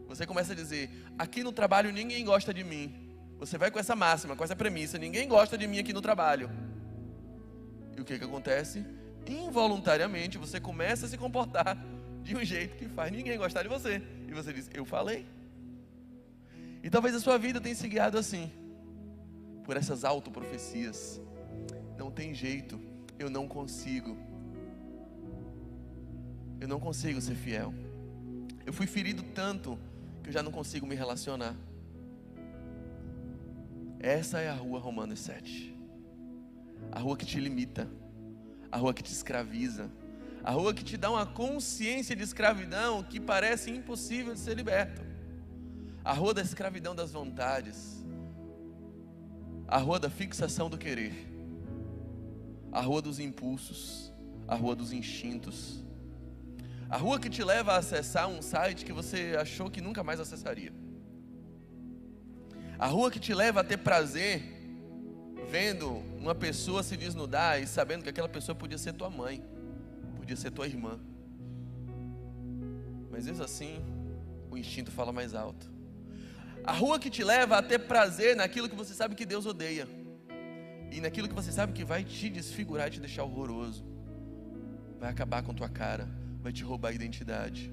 Você começa a dizer: aqui no trabalho ninguém gosta de mim. Você vai com essa máxima, com essa premissa: ninguém gosta de mim aqui no trabalho. E o que acontece? Involuntariamente você começa a se comportar de um jeito que faz ninguém gostar de você. E você diz, eu falei. E talvez a sua vida tenha se guiado assim, por essas autoprofecias. Não tem jeito, eu não consigo ser fiel. Eu fui ferido tanto que eu já não consigo me relacionar. Essa é a rua Romanos 7. A rua que te limita, a rua que te escraviza, a rua que te dá uma consciência de escravidão que parece impossível de ser liberto. A rua da escravidão das vontades, a rua da fixação do querer, a rua dos impulsos, a rua dos instintos, a rua que te leva a acessar um site que você achou que nunca mais acessaria, a rua que te leva a ter prazer vendo uma pessoa se desnudar e sabendo que aquela pessoa podia ser tua mãe, podia ser tua irmã, mas mesmo assim o instinto fala mais alto. A rua que te leva a ter prazer naquilo que você sabe que Deus odeia, e naquilo que você sabe que vai te desfigurar e te deixar horroroso, vai acabar com tua cara, vai te roubar a identidade.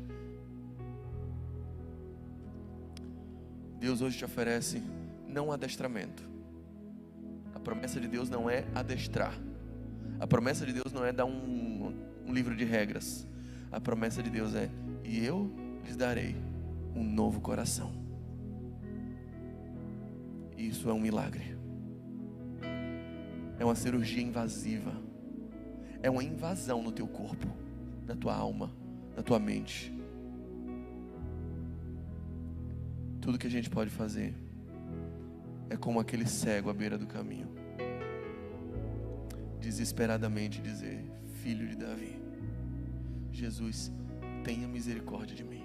Deus hoje te oferece não adestramento. A promessa de Deus não é adestrar. A promessa de Deus não é dar um livro de regras. A promessa de Deus é: e eu lhes darei um novo coração. Isso é um milagre. É uma cirurgia invasiva. É uma invasão no teu corpo, na tua alma, na tua mente. Tudo que a gente pode fazer é como aquele cego à beira do caminho, desesperadamente dizer: filho de Davi, Jesus, tenha misericórdia de mim.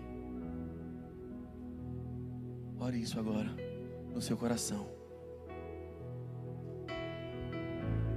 Ore isso agora no seu coração.